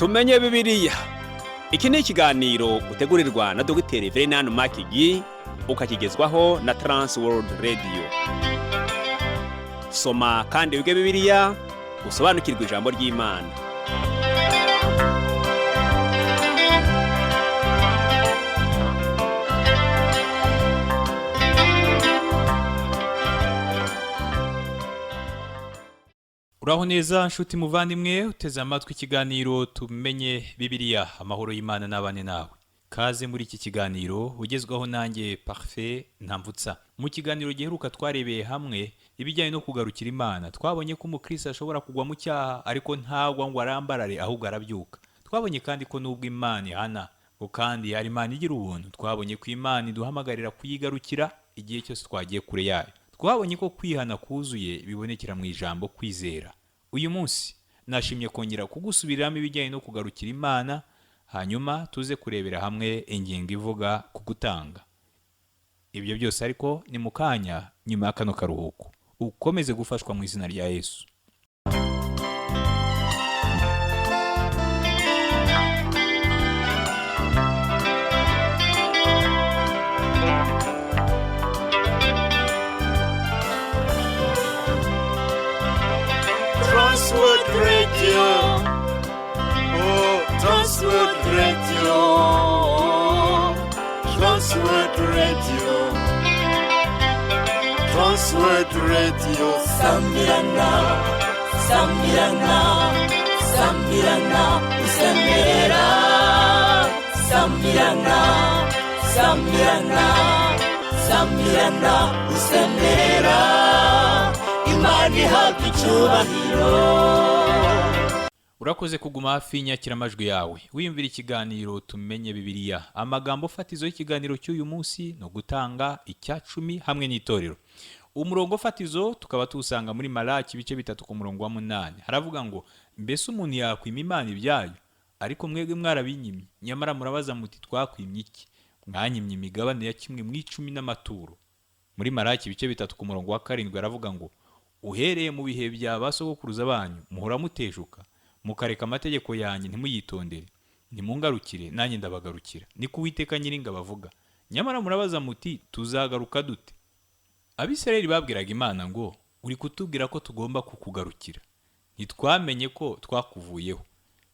tumenye Bibiliya. Iki ni ikiganiro utegurirwa na Dr. Ferdinand Makigi ukakigezwaho na Trans World Radio. Soma kandi wige Bibiliya usobanukirwe ijambo ry'Imana. Uraho neza nshuti muvandimwe uteze amatwi ikiganiro tumenye Bibiliya, amahoro y'Imana n'abane nawe. Kaze muri iki kiganiro ugezwaho nanjye Parfait Ntamvutsa. Mu kiganiro giheruka twarebeye hamwe ibijyanye no kugarukira Imana. Twabonye ko umukristo ashobora kugwa mu cyaha ariko ntagwa ngo arambarare ahubwo arabyuka. Twabonye kandi ko nubwo Imana ihana ngo kandi ari Imana igira ubuntu. Twabonye ko Imana iduhamagarira kuyigarukira igihe cyose twagiye kure yayo. Twabonye ko kwihana kuzuye bibonekera mu ijambo kwizera. Uyu munsi nashimye kongera kugusubiriramo ibijyanye no kugarukira Imana, hanyuma tuze kurebera hamwe ingingo ivuga ku gutanga. Ibyo byose ariko ni mu kanya nyuma y'akano karuhuko. Ukomeze gufashwa mu izina rya Yesu. Transworld Radio, oh, Transworld Radio, Transworld Radio, Transworld Radio, Sambirana, Sambirana, Sambirana, Sambirana, Sambirana, Sambirana, Sambirana, Sambirana. Urakoze kuguma hafi y'inyakiramajwi yawe wiyumvira ikiganiro tumenye Bibiliya. Amagambo fatizo y'ikiganiro cy'uyu munsi no gutanga icyacumi hamwe n'itorero. Umurongo fatizo tukaba tuwusanga muri Malaki ibice 3 ku murongo wa 8. Haravuga ngo mbese umuntu yakwima Imana ibyayo, ariko mwebwe mwarabinyimye, nyamara murabaza muti twakwimye iki? Mwanyimye imigabane ya kimwe mu 10 n'amaturo. Muri Malaki ibice 3 ku murongo wa 7 aravuga ngo uhereye mu bihe bya basogokuruza banyu muhora mutejuka, mukareka amategeko yanjye ntimuyitondere, nimungarukire nanjye ndabagarukira, niko Uwiteka Nyiringabo avuga. Nyamara murabaza muti tuzagaruka dute? Abisirayeli babwiraga Imana ngo uri kutubwira ko tugomba kukugarukira, ntitwamenye ko twakuvuyeho.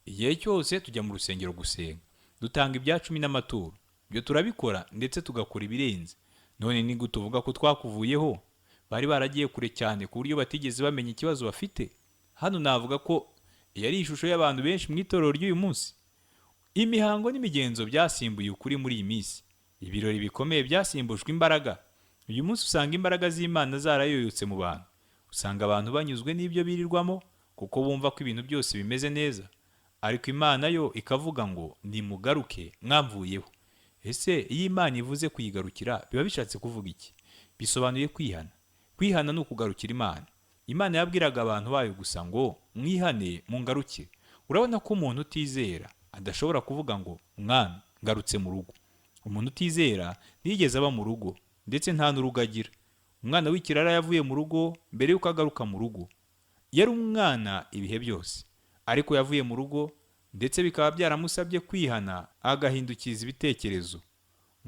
Igihe cyose tujya mu rusengero gusenga, dutanga ibya 10 n'amaturo, byo turabikora ndetse tugakora ibirenze. None ni gute tuvuga ko twakuvuyeho? Bari baragiye kure cyane ku buryo batigeze bamenya ikibazo bafite. Hano navuga ko yari ishusho y'abantu benshi mu itorero ry'uyu munsi. Imihango n'imigenzo byasimbuye ukuri muri iyi minsi. Ibirori bikomeye byasimbujwe imbaraga. Uyu munsi usanga imbaraga z'Imana zarayoyotse mu bantu. Usanga abantu banyuzwe n'ibyo birirwamo kuko bumva ko ibintu byose bimeze neza. Ariko Imana yo ikavuga ngo nimugaruke mwamvuyeho. Ese iyo Imana ivuze kuyigarukira biba bishatse kuvuga iki? Bisobanuye kwihana. Kwihana ni ukugarukira Imana. Imana yabwiraga abantu bayo gusa ngo mwihane mungarukire. Urabona ko umuntu utizera adashobora kuvuga ngo mwami ngarutse mu rugo. Umuntu utizera ntiyigeze aba mu rugo ndetse nta n'urugo agira. Umwana w'ikirara yavuye mu rugo mbere yuko agaruka mu rugo. Yari umwana ibihe byose, ariko yavuye mu rugo ndetse bikaba byaramusabye kwihana agahindukiza ibitekerezo.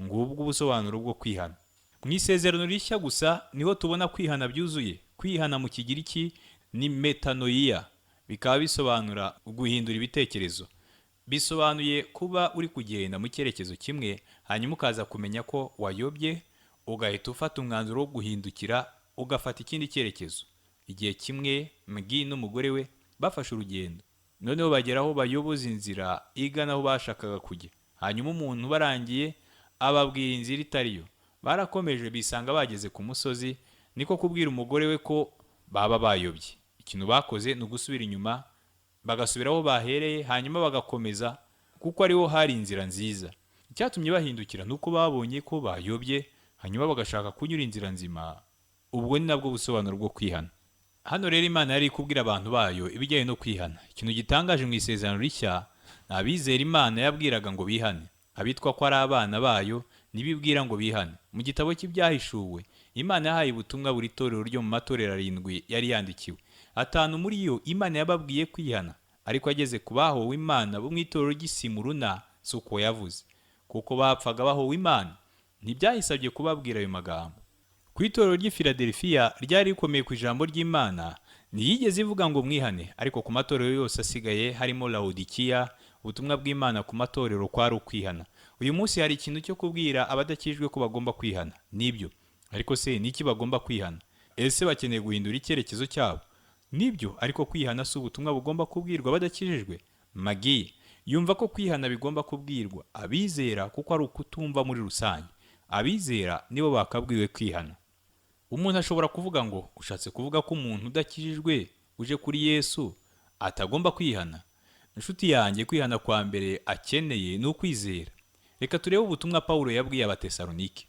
Ngubwo ubusobanuro bwo kwihana. Mu isezerano rishya gusa niho tubona kwihana byuzuye. Kwihana mu Kigiriki ni metanoia, bikaba bisobanura guhindura ibitekerezo. Bisobanuye kuba uri kugenda mu cyerekezo kimwe hanyuma ukaza kumenya ko wayobye, ugahita ufata umwanzuro wo guhindukira ugafata ikindi cyerekezo. Igihe kimwe Magi n'umugore we bafashe urugendo, noneho bageraho bayoboza inzira igana aho bashakaga kujya. Hanyuma umuntu barangiye ababwira inzira itariyo. Barakomeje bisanga bageze ku musozi, niko kubwira umugore we ko baba bayobye. Ikintu bakoze ni ugusubira inyuma, bagasubira aho bahereye, hanyuma bagakomeza kuko ariho hari inzira nziza. Icyatumye bahindukira nuko babonye ko bayobye, hanyuma bagashaka kunyura inzira nzima. Ubwo ni nabwo busobanuro bwo kwihana. Hano rero Imana yari kubwira abantu bayo ibijyanye no kwihana. Ikintu gitangaje mu isezerano rishya, abizera Imana yabwiraga ngo bihane. Abitwa ko ari abana bayo nibibwira ngo bihane. Mu gitabo cy'ibyahishuwe Imana yahaye ubutumwa buri torero ryo mu matorero 7 yari yandikiwe. 5 muri yo Imana yababwiye kwihana, ariko ageze ku bahowe Imana bo mu itorero ry'Isimuruna si uko yavuze, kuko bapfaga bahowe Imana. Ntibyahisabye kubabwira ayo magambo. Ku itorero ry'i Filadelfiya ryari rikomeye ku ijambo ry'Imana, ntiyigeze ivuga ngo mwihane, ariko ku matorero yose asigaye harimo Laodikiya, ubutumwa bw'Imana ku matorero kwari ukwihana. Uyu munsi hari ikintu cyo kubwira abadakijwe ko bagomba kwihana. Nibyo. Ariko se niki bagomba kwihana? Ese bakeneye guhindura icyerekezo cyabo? Nibyo, ariko kwihana si ubutumwa bugomba kubwirwa abadakijijwe. Magi yumva ko kwihana bigomba kubwirwa abizera, kuko ari ukutumva muri rusange. Abizera nibo bakabwiwe kwihana. Umuntu ashobora kuvuga ngo ushatse kuvuga ko umuntu udakijijwe uje kuri Yesu atagomba kwihana. Inshuti yanjye, kwihana kwa mbere akeneye ni ukwizera. Reka turebe ubutumwa Pawulo yabwiye Abatesalonike.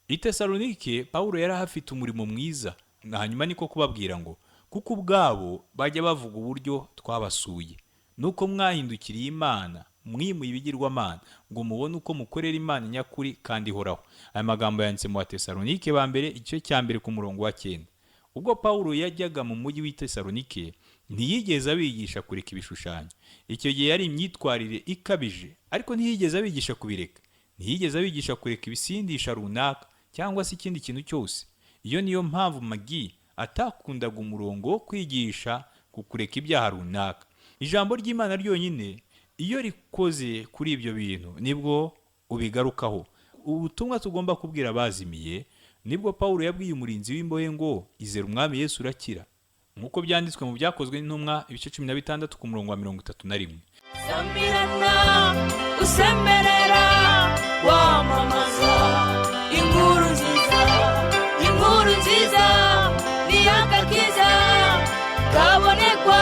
I Tesalonike Pawulo yari afite umurimo mwiza, hanyuma niko kubabwira ngo kuko ubwabo bajya bavuga uburyo twabasuye, nuko mwahindukiriye Imana, mwimuye ibigirwamana, ngo mubone uko mukorera Imana nyakuri kandi ihoraho. Aya magambo yanditse mu Batesalonike ba mbere igice cya mbere ku murongo wa 9. Ubwo Pawulo yajyaga mu mujyi w'i Tesalonike, ntiyigeze abigisha kureka ibishushanyo. Icyo gihe yari imyitwarire ikabije, ariko ntiyigeze abigisha kubireka. Ntiyigeze abigisha kureka ibisindisha runaka cyangwa se ikindi kintu cyose. Iyo niyo mpamvu Magi atakundaga umurongo wo kwigisha ku kureka ibyaha runaka. Ijambo ry'Imana ryonyine iyo rikoze kuri ibyo bintu nibwo ubigarukaho. Ubutumwa tugomba kubwira abazimiye nibwo Pawulo yabwiye umurinzi w'imbohe ngo izere Umwami Yesu urakira, nk'uko byanditswe mu Byakozwe n'Intumwa ibice 16 ku murongo wa 31. Sambirana usemerera wamamaza inkuru nziza, inkuru nziza ni agakiza kabonekwa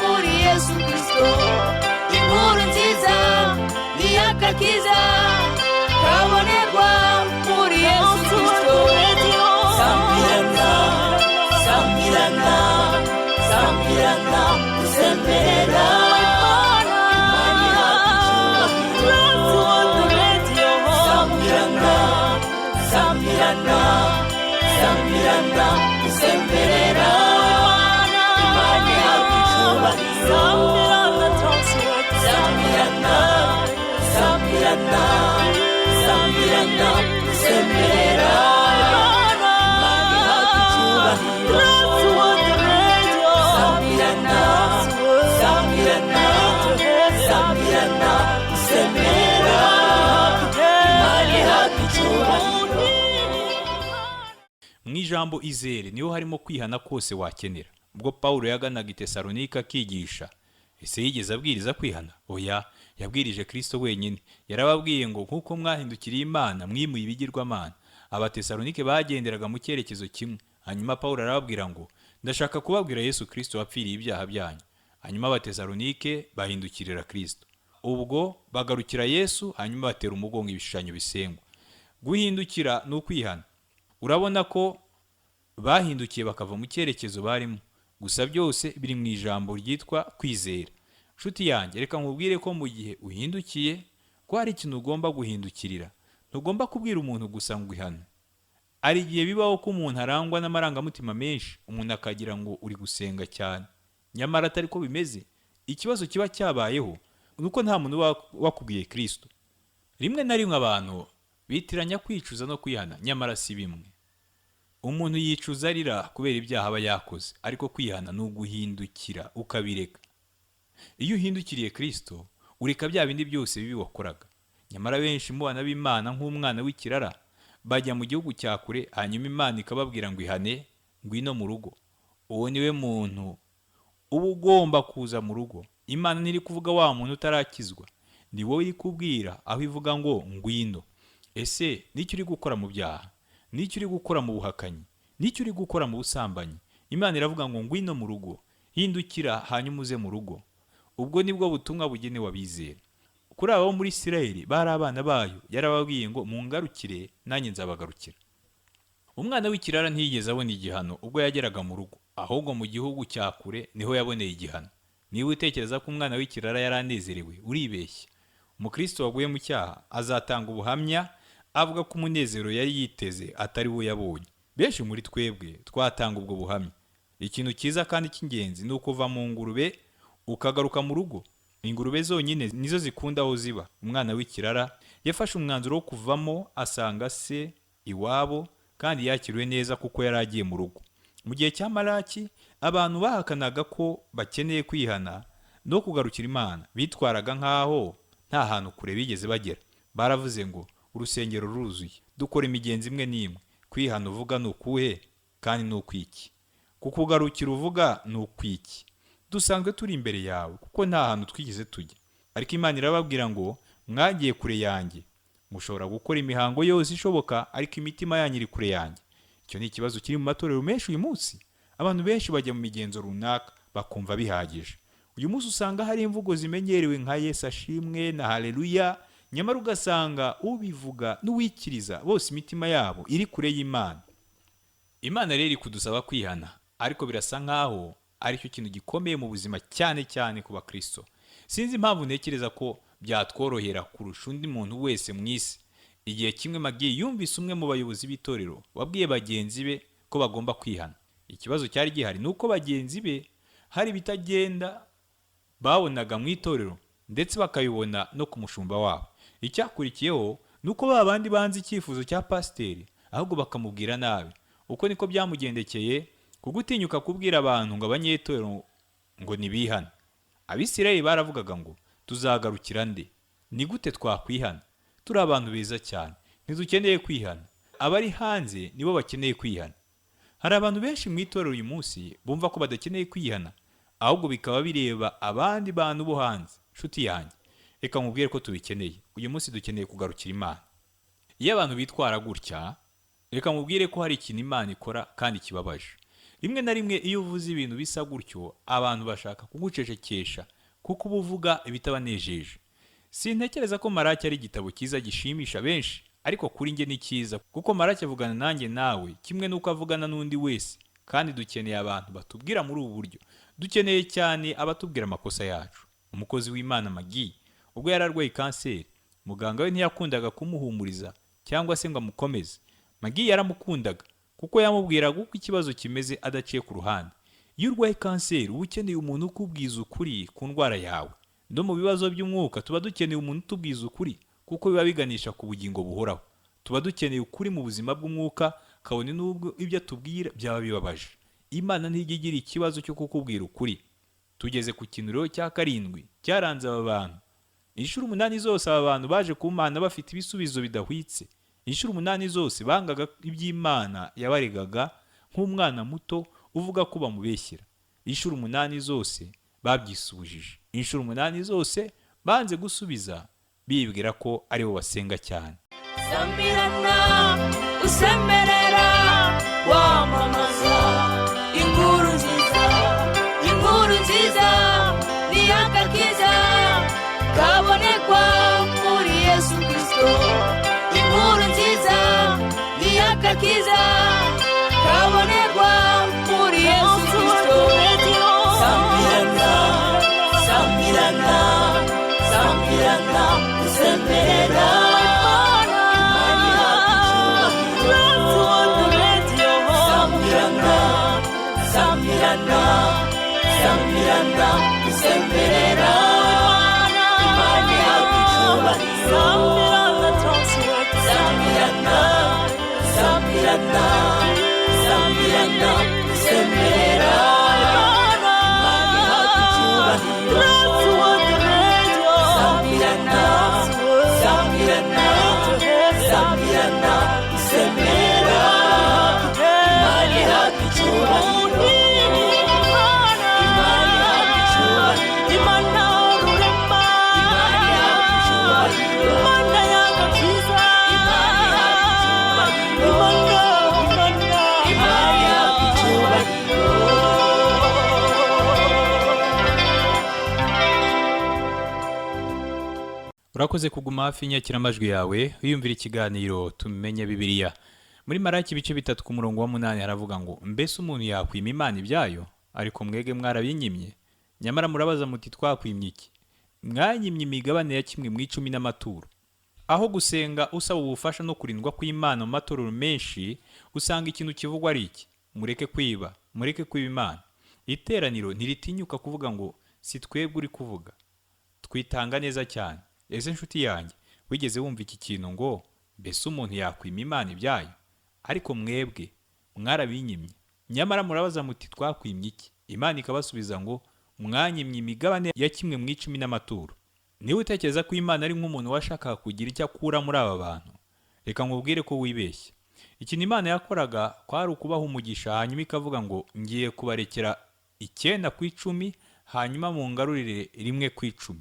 muri Yesu Kristo. Inkuru nziza ni agakiza kabonekwa muri Yesu Kristo. Sambirana, sambirana, sambirana usemerera Sambirana, sambirana, usemerera Imana yacu icyubahiro. Sambirana, sambirana, sambirana, usemerera Imana yacu icyubahiro. Sambirana, sambirana, sambirana, usemerera Imana yacu icyubahiro. Mu ijambo izere niho harimo kwihana kose wakenera. Ubwo Pawulo yaganaga i Tesalonike akigisha, ese yigeze abwiriza kwihana? Oya, yabwirije Kristo wenyine. Yarababwiye ngo nkuko mwahindukiriye Imana, mwimuye ibigirwamana. Abatesalonike bagenderaga mu cyerekezo kimwe. Hanyuma Pawulo arababwira ngo ndashaka kubabwira Yesu Kristo wapfiriye ibyaha byanyu. Hanyuma Abatesalonike bahindukirira Kristo. Ubwo bagarukira Yesu, hanyuma batera umugongo ibishushanyo bisengwa. Guhindukira ni ukwihana. Urabona ko bahindukiye bakava mu cyerekezo barimo, gusa byose biri mu ijambo ryitwa kwizera. Nshuti yanjye, reka nkubwire ko mu gihe uhindukiye ko hari ikintu ugomba guhindukirira. Ntugomba kubwira umuntu gusa ngo ihane. Ari igihe bibaho ko umuntu arangwa n'amarangamutima menshi, umuntu akagira ngo uri gusenga cyane, nyamara atari ko bimeze. Ikibazo kiba cyabayeho nuko nta muntu wakubwiye Kristo. Rimwe na rimwe abantu bitiranya kwicuza no kwihana, nyamara si bimwe. Umuntu yicuza arira kubera ibyaha aba yakoze, ariko kwihana ni uguhindukira ukabireka. Iyo uhindukiriye Kristo ureka bya bindi byose bibi wakoraga. Nyamara benshi mu bana b'Imana nk'umwana w'ikirara bajya mu gihugu cya kure, hanyuma Imana ikababwira ngo ihane, ngwino mu rugo. Uwo niwe muntu uba ugomba kuza mu rugo. Imana ntiri kuvuga wa muntu utarakizwa, ni wowe iri kubwira aho ivuga ngo ngwino. Ese nicyo uri gukora mu byaha? Nicyo uri gukora mu buhakanyi? Nicyo uri gukora mu busambanyi? Imana iravuga ngo ngwino mu rugo, hindukira hanyuma uze mu rugo. Ubwo nibwo butumwa bugenewe abizera. Kuri abo muri Isirayeli bari abana bayo, yarababwiye ngo mungarukire nanjye nzabagarukira. Umwana w'ikirara ntiyigeze abona igihano ubwo yageraga mu rugo, ahubwo mu gihugu cya kure niho yaboneye igihano. Niba utekereza ko umwana w'ikirara yaranezerewe, uribeshya. Umukristo waguye mu cyaha azatanga ubuhamya avuga ko umunezero yari yiteze atari we yabonye. Benshi muri twebwe twatanga ubwo buhamya. Ikintu cyiza kandi cy'ingenzi ni ukuva mu ngurube ukagaruka mu rugo. Ingurube zonyine nizo zikunda aho ziba. Umwana w'ikirara yafashe umwanzuro wo kuvamo, asanga se iwabo kandi yakiriwe neza kuko yari agiye mu rugo. Mu gihe cya Malaki, abantu bahakanaga ko bakeneye kwihana no kugarukira Imana, bitwaraga nk'aho nta hantu kure bigeze bagera. Baravuze ngo urusengero ruruzuye, dukora imigenzi imwe n'imwe, kwihana uvuga ni ukuhe kandi ni ukwiki? Kukugarukira uvuga ni ukwiki? Dusanzwe turi imbere yawe kuko nta hantu twigeze tujya. Ariko Imana irababwira ngo mwagiye kure yanjye, mushobora gukora imihango yose ishoboka ariko imitima yanyu iri kure yanjye. Icyo ni ikibazo kiri mu matorero menshi uyu munsi. Abantu benshi bajya mu migenzo runaka bakumva bihagije. Uyu munsi usanga hari imvugo zimenyerewe nka Yesu ashimwe na haleluya, nyamara ugasanga ubivuga n'uwikiriza bose imitima yabo iri kure y'Imana. Imana rero iri kudusaba kwihana, ariko birasa nkaho ari cyo kintu gikomeye mu buzima, cyane cyane ku bakristo. Sinzi impamvu ntekereza ko byatworohera kurusha undi muntu wese mu isi. Igihe kimwe Magi yumvise umwe mu bayobozi b'itorero wabwiye bagenzi be ko bagomba kwihana. Ikibazo cyari gihari nuko bagenzi be hari bitagenda babonaga mu itorero, ndetse bakayibona no ku mushumba wabo. Icyakurikiyeho nuko babandi banze icyifuzo cya pasiteri ahubwo bakamubwira nabi. Uko niko byamugendekeye, kugutinyuka kubwira abantu ngo abanyetorero ngo nibihana. Abisirayeli baravugaga ngo tuzagarukira nde? Ni gute twakwihana? Turi abantu beza cyane, ntidukeneye kwihana. Abari hanze nibo bakeneye kwihana. Hari abantu benshi mu itorero uyu munsi bumva ko badakeneye kwihana, ahubwo bikaba bireba abandi bantu bo hanze. Nshuti yanjye, reka nkubwire ko tubikeneye. Uyu munsi dukeneye kugarukira Imana. Iyo abantu bitwara gutya, reka nkubwire ko hari ikintu Imana ikora kandi kibabaje. Rimwe na rimwe iyo uvuze ibintu bisa gutyo, abantu bashaka kugucecekesha kuko ubuvuga ibitabanejeje. Sintekereza ko Malaki ari igitabo cyiza gishimisha benshi, ariko kuri njye ni cyiza kuko Malaki avugana nanjye nawe kimwe nuko avugana n'undi wese, kandi dukeneye abantu batubwira muri ubu buryo. Dukeneye cyane abatubwira amakosa yacu. Umukozi w'Imana Magi, ubwo yararwaye kanseri, muganga we ntiyakundaga kumuhumuriza cyangwa se ngo amukomeze. Magi yaramukundaga kuko yamubwiraga uko ikibazo kimeze adaciye ku ruhande. Iyo urwaye kanseri uba ukeneye umuntu ukubwiza ukuri ku ndwara yawe. No mu bibazo by'umwuka tuba dukeneye umuntu utubwiza ukuri kuko biba biganisha ku bugingo buhoraho. Tuba dukeneye ukuri mu buzima bw'umwuka, kabone n'ubwo ibyo atubwira byaba bibabaje. Imana ntijya igira ikibazo cyo kukubwira ukuri. Tugeze ku kintu rero cya 7 cyaranze aba bantu. Inshuro 8 zose aba bantu baje ku Mana bafite ibisubizo bidahwitse. Inshuro 8 zose bangaga iby'Imana yabaregaga nk'umwana muto uvuga ko bamubeshyira. Inshuro 8 zose babyisubujije. Inshuro 8 zose banze gusubiza, bibwira ko ari bo basenga cyane. Sambirana usemerera wamamaza inkuru nziza, inkuru nziza ni agakiza kabonekwa muri Yesu Kristo. Inkuru nziza ni agakiza kabonekwa muri Yesu Kristo. Sambirana, sambirana, sambirana usemerera Sambirana, sambirana, usemerera Imana yakicyubahiro. Sambirana, sambirana, sambirana, usemerera Imana yakicyubahiro. Sambirana, sambirana, sambirana, usemerera Imana yakicyubahiro. Urakoze kuguma hafi y'inyakiramajwi yawe wiyumvira ikiganiro tumenye Bibiliya. Muri Malaki ibice 3 ku murongo wa 8 haravuga ngo mbese umuntu yakwima Imana ibyayo, ariko mwege mwarabinyimye. Nyamara murabaza muti twakwimye iki? Mwanyimye imigabane ya 1/10 n'amaturo. Aho gusenga usaba ubufasha no kurindwa kw'Imana mu matorero menshi, usanga ikintu kivugwa ari iki: mureke kwiba, mureke kwiba Imana. Iteraniro ntiritinyuka kuvuga ngo si twebwe uri kuvuga, twitanga neza cyane. Ese nshuti yanjye, wigeze wumva iki kintu ngo mbese umuntu yakwima Imana ibyayo? Ariko mwebwe mwarabinyimye, nyamara murabaza muti twakwimye iki? Imana ikabasubiza ngo mwanyimye imigabane ya 1/10 n'amaturo. Niwe utekereza ko Imana ari nk'umuntu washakaga kugira icyo akura muri aba bantu? Reka nkubwire ko wibeshye. Ikintu Imana yakoraga kwari ukubaha umugisha, hanyuma ikavuga ngo ngiye kubarekera 9/10, hanyuma mungarurire 1/10.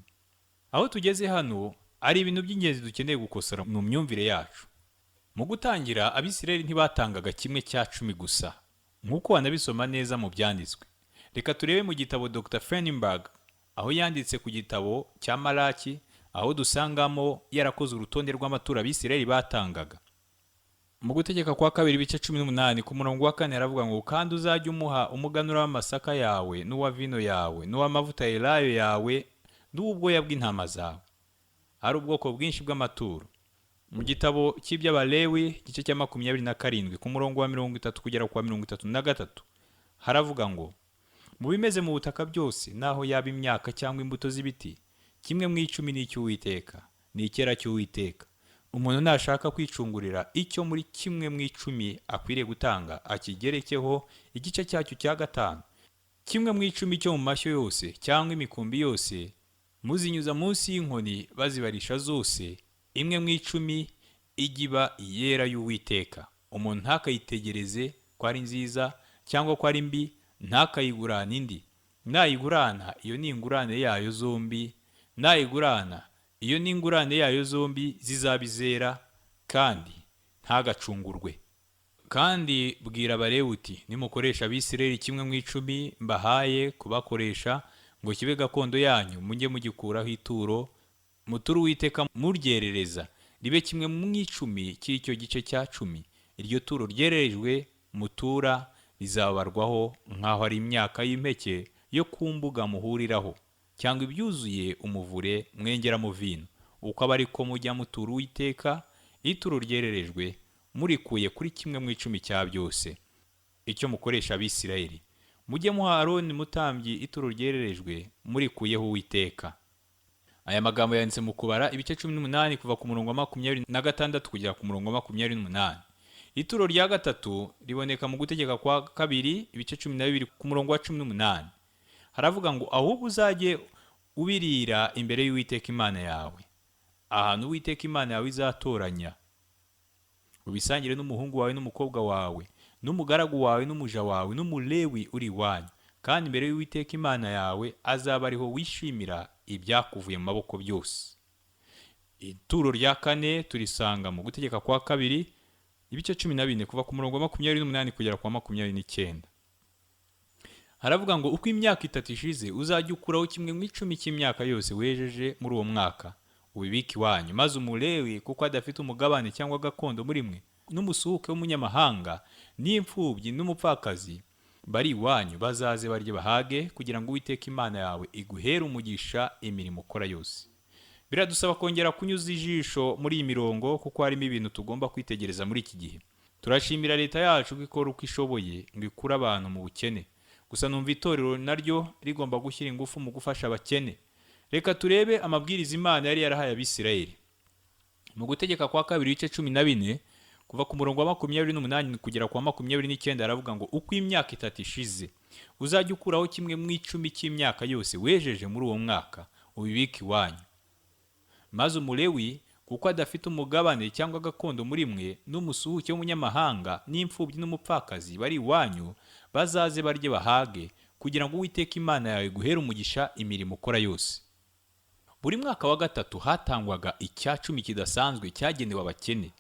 Aho tugeze hano ari ibintu by'ingenzi dukeneye gukosora mu myumvire yacu. Mu gutangira Abisirayeli ntibatangaga 1/10 gusa, nk'uko wanabisoma neza mu byanditswe. Reka turebe mu gitabo Dr. Fenenberg, aho yanditse ku gitabo cya Malaki, aho dusangamo yarakoze urutonde rw'amaturo Abisirayeli batangaga. Mu gutegeka kwa 2:18 ku murongo wa 4 aravuga ngo kandi uzajya umuha umuganura w'amasaka yawe n'uwa vino yawe n'uw'amavuta y'elayo yawe n'ubwoya bw'intama zawe. Hari ubwoko bwinshi bw'amaturo. Mu gitabo cy'iby'Abalewi igice cya 27 ku murongo wa 30 kugera kwa 33 haravuga ngo mu bimeze mu butaka byose, naho yaba imyaka cyangwa imbuto z'ibiti, 1/10 ni icy'Uwiteka, ni icyera cy'Uwiteka. Umuntu nashaka kwicungurira icyo muri 1/10 akwiriye gutanga, akigerekeho igice cyacyo cya 5. 1/10 cyo mu mashyo yose cyangwa imikumbi yose muzinyuza munsi y'inkoni bazibarisha zose, 1/10 igiba iyera y'Uwiteka. Umuntu ntakayitegereze ko ari nziza cyangwa ko ari mbi, ntakayigurana indi. Nayigurana iyo ni ingurane yayo zombi, nayigurana iyo ni ingurane yayo zombi zizabizera, kandi ntagacungurwe. Kandi bwira Abalewi uti nimukoresha Abisirayeli 1/10 mbahaye kubakoresha ngo kibe gakondo yanyu, mujye mugikuraho ituro, muture Uwiteka muryerereza, ribe 1/10 cy'icyo gice cya 10. Iryo turo ryererejwe mutura rizabarwaho nk'aho ari imyaka y'impeke yo ku mbuga muhuriraho, cyangwa ibyuzuye umuvure mwengera mu vino. Uko aba ariko mujya mutura Uwiteka ituro ryererejwe, murikuye kuri 1/10 cya byose. Icyo mukoresha Abisirayeli, mujye muha Aroni mutambyi ituro ryererejwe, murikuyeho Uwiteka. Aya magambo yanditse mu Kubara ibice 18 kuva ku murongo wa 26 kugera ku murongo wa 28. Ituro rya gatatu riboneka mu gutegeka kwa 2 ibice 12 ku murongo wa 18. Haravuga ngo ahubwo uzajye ubirira imbere y'Uwiteka Imana yawe, ahantu Uwiteka Imana yawe izatoranya, ubisangire n'umuhungu wawe n'umukobwa wawe n'umugaragu wawe n'umuja wawe n'umulewi uri iwanyu, kandi imbere y'Uwiteka Imana yawe azaba ariho wishimira ibyakuvuye mu maboko byose. Ituro rya 4 turisanga mu gutegeka kwa 2 ibice 14 kuva ku murongo wa 28 kugera kwa 29. Haravuga ngo uko imyaka 3 ishize uzajya ukuraho 1/10 cy'imyaka yose wejeje muri uwo mwaka, ubibiki wanyu, maze umulewi kuko adafite umugabane cyangwa gakondo muri mwe, n'umusuhuke w'umunyamahanga n'imfubyi n'umupfakazi bari iwanyu bazaze barye bahage, kugira ngo Uwiteka Imana yawe iguhere umugisha imirimo ukora yose. Biradusaba kongera kunyuza ijisho muri iyi mirongo, kuko harimo ibintu tugomba kwitegereza muri iki gihe. Turashimira leta yacu ko ikora uko ishoboye ngo ikure abantu mu bukene, gusa numva itorero naryo rigomba gushyira ingufu mu gufasha abakene. Reka turebe amabwiriza Imana yari yarahaye Abisirayeli. Mu gutegeka kwa 2 ibice 14 kuva ku murongo wa 28 kugera kwa 29 aravuga ngo uko imyaka 3 ishize uzajya ukuraho 1/10 cy'imyaka yose wejeje muri uwo mwaka, ubibiki wanyu, maze umulewi kuko adafite umugabane cyangwa gakondo muri mwe, n'umusuhuke w'umunyamahanga n'imfubyi n'umupfakazi bari iwanyu bazaze barye bahage, kugira ngo Uwiteka Imana yawe iguhere umugisha imirimo ukora yose. Buri mwaka wa 3 hatangwaga 1/10 kidasanzwe cyagenewe abakene.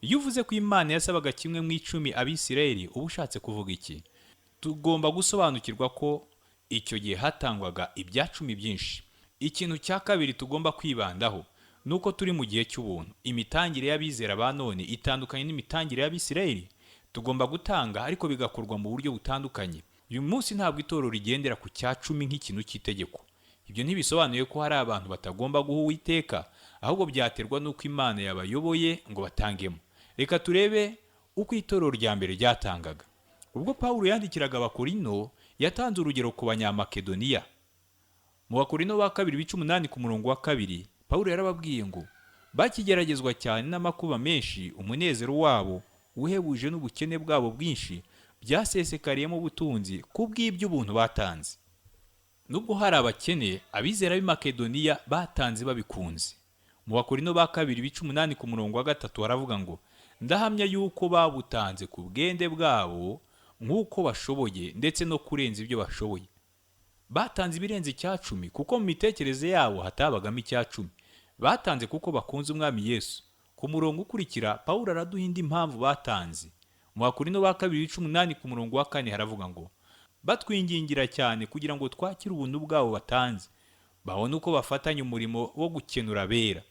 Iyo uvuze ko Imana yasabaga 1/10 Abisirayeli, uba ushatse kuvuga iki? Tugomba gusobanukirwa ko icyo gihe hatangwaga ibya 10 byinshi. Ikintu cya kabiri tugomba kwibandaho nuko turi mu gihe cy'ubuntu. Imitangire y'abizera ba none itandukanye n'imitangire y'Abisirayeli. Tugomba gutanga, ariko bigakorwa mu buryo butandukanye. Uyu munsi ntabwo itorero rigendera ku cya 10 nk'ikintu cy'itegeko. Ibyo ntibisobanuye ko hari abantu batagomba guha Uwiteka, ahubwo byaterwa n'uko Imana yabayoboye ngo batangemo. Reka turebe uko itorero rya mbere ryatangaga. Ubwo Pawulo yandikiraga Abakorino, yatanze urugero ku Banyamakedoniya. Mu Bakorinto ba kabiri bice 8 ku murongo wa 2, Pawulo yarababwiye ngo bakigeragezwa cyane n'amakuba menshi, umunezero wabo uhebuje n'ubukene bwabo bwinshi byasesekariyemo ubutunzi kubw'iby'ubuntu batanze. Nubwo hari abakene, abizera b'i Makedoniya batanze babikunze. Mu Bakorinto ba kabiri bice 8 ku murongo wa 3 haravuga ngo ndahamya yuko babutanze ku bwende bwabo nk'uko bashoboye ndetse no kurenza ibyo bashoboye. Batanze ibirenze icyacumi kuko mu mitekerereze yabo hatabagamo icyacumi. Batanze kuko bakunze umwami Yesu. Ku murongo ukurikira Pawulo araduha indi mpamvu batanze. Mu Bakorinto ba kabiri bice 8 ku murongo wa 4 haravuga ngo batwingingira cyane kugira ngo twakire ubuntu bwabo batanze, babone uko bafatanya umurimo wo gukenura abera.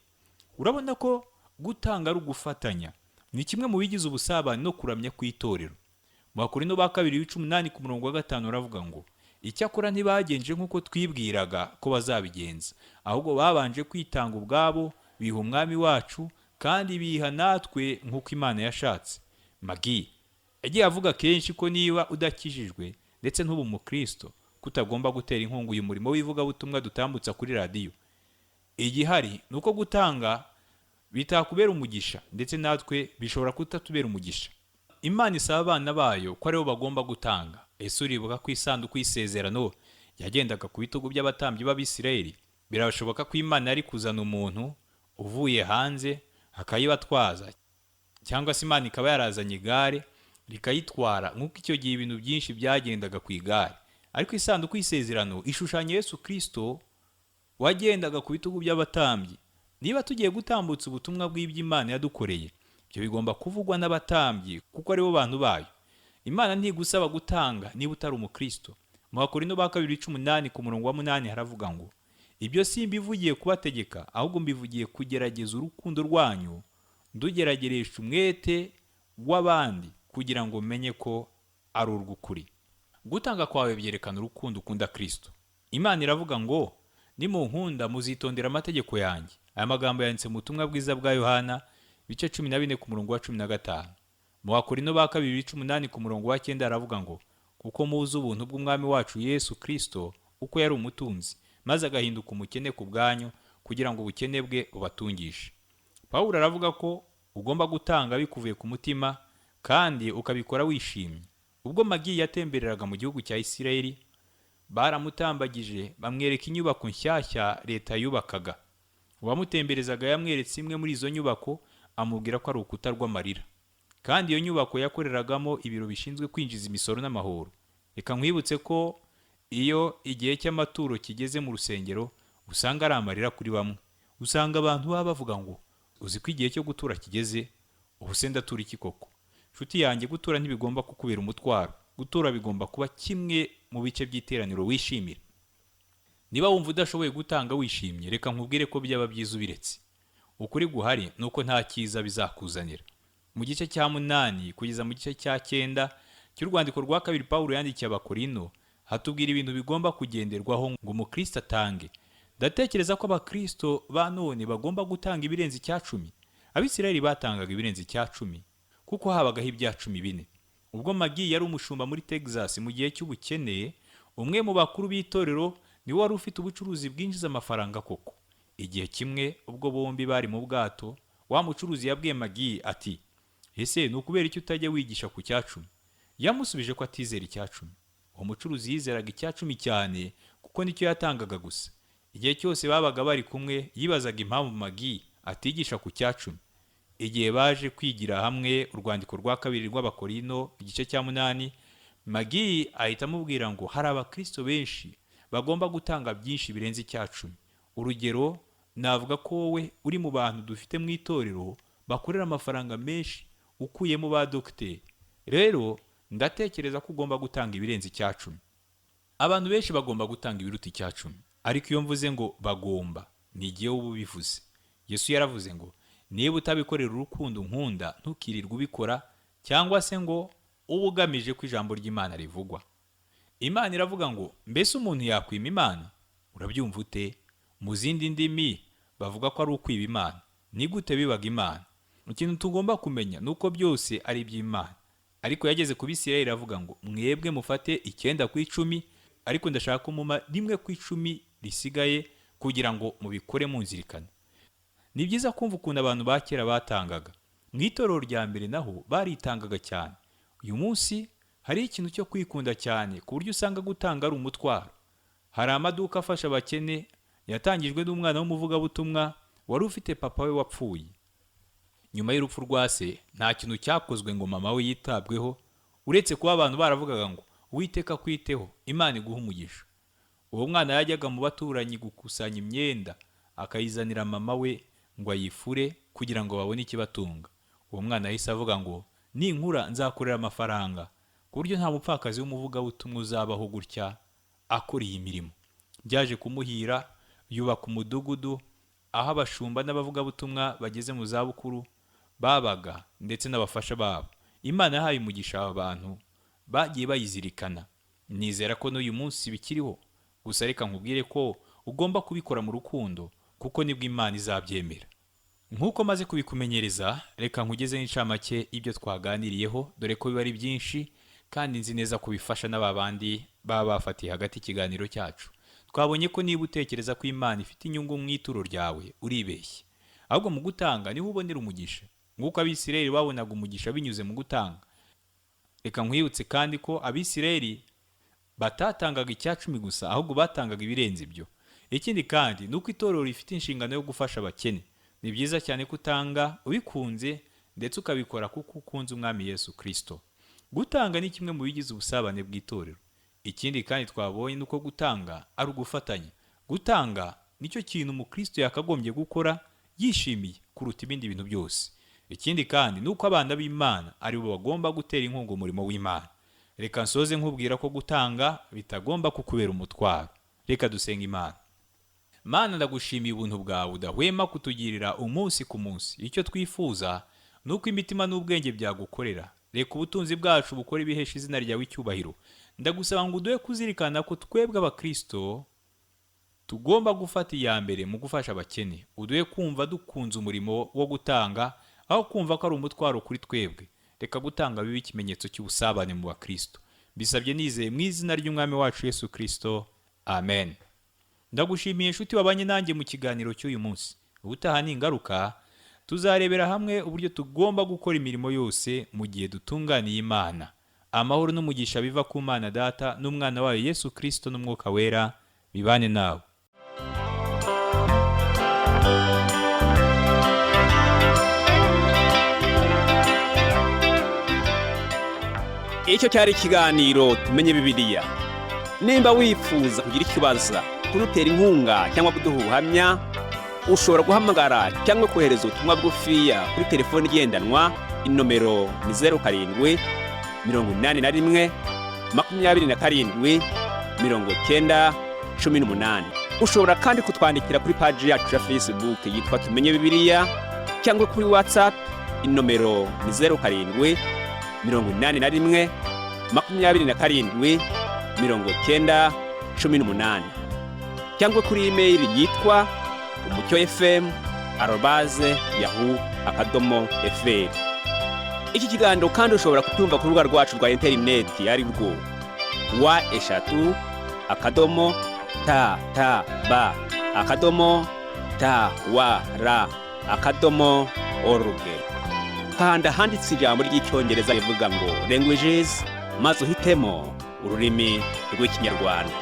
Urabona ko gutanga ari ugufatanya. Ni kimwe mu bigize ubusabane no kuramya kw'itorero. Mu Bakorinto ba kabiri bice 8 ku murongo wa 5 haravuga ngo icyakora ntibagenje nk'uko twibwiraga ko bazabigenza, ahubwo babanje kwitanga ubwabo, biha umwami wacu kandi biha natwe nk'uko Imana yashatse. Magi yagiye avuga kenshi ko niba udakijijwe ndetse ntube umukristo kutagomba gutera inkunga uyu murimo w'ivugabutumwa dutambutsa kuri radiyo. Igihari ni uko gutanga bitakubera umugisha ndetse natwe bishobora kutatubera umugisha. Imana isaba abana bayo ko aribo bagomba gutanga. Ese uribuka ko isanduku y'isezerano yagendaga ku bitugu by'abatambyi b'Abisirayeli? Birashoboka ko Imana yari kuzana umuntu uvuye hanze akayibatwaza, cyangwa se Imana ikaba yarazanye igare rikayitwara nk'uko icyo gihe ibintu byinshi byagendaga ku igare. Ariko isanduku y'isezerano ishushanya Yesu Kristo wagendaga ku bitugu by'abatambyi. Niba tugiye gutambutsa ubutumwa bw'iby'Imana yadukoreye, ibyo bigomba kuvugwa n'abatambyi kuko aribo bantu bayo. Imana ntigusaba gutanga niba utari umukristo. Mu Bakorinto ba kabiri bice 8 ku murongo wa 8 haravuga ngo ibyo simbivugiye kubategeka, ahubwo mbivugiye kugerageza urukundo rwanyu, ndugerageresha umwete w'abandi kugira ngo menye ko ari urw'ukuri. Gutanga kwawe byerekana urukundo ukunda Kristo. Imana iravuga ngo nimunkunda muzitondera amategeko yanjye. Aya magambo yanditse mu butumwa bwiza bwa Yohana bice 14 ku murongo wa 15. Mu Bakorinto ba kabiri bice 8 ku murongo wa 9 aravuga ngo kuko muzi ubuntu bw'umwami wacu Yesu Kristo uko yari umutunzi maze agahinduka umukene ku bwanyu kugira ngo ubukene bwe bubatungishe. Pawulo aravuga ko ugomba gutanga bikuvuye ku mutima kandi ukabikora wishimye. Ubwo Magi yatembereraga mu gihugu cya Isirayeli, baramutambagije bamwereka inyubako nshyashya leta yubakaga. Uwamutemberezaga yamweretse imwe muri izo nyubako, amubwira ko ari urukuta rw'amarira. Kandi iyo nyubako yakoreragamo ibiro bishinzwe kwinjiza imisoro n'amahoro. Reka nkwibutse ko iyo igihe cy'amaturo kigeze mu rusengero usanga ari amarira kuri bamwe. Usanga abantu baba bavuga ngo uzi ko igihe cyo gutura kigeze, ubu se ndatura iki koko? Nshuti yanjye, gutura ntibigomba kukubera umutwaro. Gutura bigomba kuba kimwe mu bice by'iteraniro wishimira. Niba wumva udashoboye gutanga wishimye, reka nkubwire ko byaba byiza ubiretse. Ukuri guhari nuko nta cyiza bizakuzanira. Mu gice cya 8 kugeza mu gice cya 9 cy'urwandiko rwa kabiri Pawulo yandikiye Abakorinto, hatubwira ibintu bigomba kugenderwaho ngo umukristo atange. Ndatekereza ko abakristo ba none bagomba gutanga ibirenze icyacumi. Abisirayeli batangaga ibirenze icyacumi kuko habagaho ibyacumi 4. Ubwo Magi yari umushumba muri Texas mu gihe cy'ubukene, umwe mu bakuru b'itorero niwe wari ufite ubucuruzi bwinjiza amafaranga koko. Igihe kimwe ubwo bombi bari mu bwato, wa mucuruzi yabwiye Magi ati ese nukubera iki utajya wigisha ku cyacumi? Yamusubije ko atizera icyacumi. Uwo mucuruzi yizeraga icyacumi cyane kuko nicyo yatangaga gusa. Igihe cyose babaga bari kumwe yibazaga impamvu Magi atigisha ku cyacumi. Igihe baje kwigira hamwe urwandiko rwa kabiri rw'Abakorinto igice cya 8, Magi ahita amubwira ngo hari abakristo benshi bagomba gutanga byinshi birenze icyacumi. Urugero, navuga ko wowe uri mu bantu dufite mu itorero bakorera amafaranga menshi ukuyemo ba dogiteri. Rero ndatekereza ko ugomba gutanga ibirenze icyacumi. Abantu benshi bagomba gutanga ibiruta icyacumi, ariko iyo mvuze ngo bagomba ni igihe ubu bivuze. Yesu yaravuze ngo niba utabikorera urukundo nkunda ntukirirwe ubikora, cyangwa se ngo uba ugamije ko ijambo ry'Imana rivugwa. Imana iravuga ngo mbese umuntu yakwima Imana? Urabyumva ute? Mu zindi ndimi bavuga ko ari ukwiba Imana. Ni gute bibaga Imana? Ikintu tugomba kumenya nuko byose ari iby'Imana. Ariko yageze ku Bisirayeli avuga ngo mwebwe mufate 9 ku 10, ariko ndashaka ko muma 1 ku 10 risigaye kugira ngo mubikore munzirikana. Ni byiza kumva ukuntu abantu ba kera batangaga. Mu itorero rya mbere naho baritangaga cyane. Uyu munsi hari ikintu cyo kwikunda cyane ku buryo usanga gutanga ari umutwaro. Hari amaduka afasha abakene yatangijwe n'umwana w'umuvugabutumwa wari ufite papa we wapfuye. Nyuma y'urupfu rwa se nta kintu cyakozwe ngo mama we yitabweho, uretse kuba abantu baravugaga ngo Uwiteka kwiteho, Imana iguha umugisha. Uwo mwana yajyaga mu baturanyi gukusanya imyenda akayizanira mama we ngo ayifure kugira ngo babone ikibatunga. Uwo mwana yahise avuga ngo ninkura nzakorera amafaranga, ku buryo nta mupfakazi w'umuvugabutumwa uzabaho gutya akora iyi mirimo. Byaje kumuhira, yubaka umudugudu aho abashumba n'abavugabutumwa bageze mu zabukuru babaga ndetse n'abafasha babo. Imana yahaye umugisha aba bantu bagiye bayizirikana. Nizera ko n'uyu munsi bikiriho, gusa reka nkubwire ko ugomba kubikora mu rukundo kuko nibwo Imana izabyemera. Nk'uko maze kubikumenyereza, reka nkugeze n'incamake ibyo twaganiriyeho, dore ko biba ari byinshi kandi nzi neza ko bifasha n'ababandi baba bafatiye hagati ikiganiro cyacu. Twabonye ko niba utekereza ko Imana ifite inyungu mu ituro ryawe uribeshye, ahubwo mu gutanga niho ubonera umugisha, nk'uko Abisirayeli babonaga umugisha binyuze mu gutanga. Reka nkwibutse kandi ko Abisirayeli batatangaga 10% gusa, ahubwo batangaga ibirenze ibyo. Ikindi kandi nuko itorero rifite inshingano yo gufasha abakene. Ni byiza cyane kutanga ubikunze ndetse ukabikora kuko ukunze Umwami Yesu Kristo. Gutanga ni kimwe mu bigize ubusabane bw'itorero. Ikindi kandi twabonye nuko gutanga ari ugufatanya. Gutanga nicyo kintu umukristo yakagombye gukora yishimiye kuruta ibindi bintu byose. Ikindi kandi nuko abana b'Imana ari bo bagomba gutera inkunga umurimo w'Imana. Reka nsoze nkubwira ko gutanga bitagomba kukubera umutwaro. Reka dusenga Imana. Mana, ndagushimiye ubuntu bwawe udahwema kutugirira umunsi ku munsi. Icyo twifuza nuko imitima n'ubwenge byagukorera. Reka ubutunzi bwacu bukore ibihesha izina ryawe icyubahiro. Ndagusaba ngo uduhe kuzirikana ko twebwe abakristo tugomba gufata iya mbere mu gufasha abakene. Uduhe kumva dukunze umurimo wo gutanga aho kumva ko ari umutwaro kuri twebwe. Reka gutanga bibe ikimenyetso cy'ubusabane mu bakristo. Bisabye nizeye mu izina ry'Umwami wacu Yesu Kristo. Amen. Ndagushimiye inshuti wabanye nanjye mu kiganiro cy'uyu munsi. Ubutaha ningaruka tuzarebera hamwe uburyo tugomba gukora imirimo yose mu gihe dutunganiye Imana. Amahoro n'umugisha biva ku Mana Data n'Umwana wayo Yesu Kristo n'Umwuka Wera bibane nawe. Icyo cyari ikiganiro tumenye Bibiliya. Nimba wifuza kugira ikibazo, kurutera inkunga cyangwa kuduha ubuhamya, ushobora guhamagara cyangwa kohereza ubutumwa bugufiya kuri telefoni igendanwa. Inomero ni 07 81 27 90 18. Ushobora kandi kutwandikira kuri page yacu ya Facebook yitwa Tumenye Bibiliya, cyangwa kuri WhatsApp. Inomero ni 07 81 27 90 18, cyangwa kuri email yitwa umucyofm@yahoo.fr. Iki kiganiro kandi ushobora kutumva ku rubuga rwacu rwa interineti ari rwo wa#tab.tawr.org. Kanda handitse ijambo ry'icyongereza rivuga ngo languages, maze uhitemo ururimi rw'Ikinyarwanda.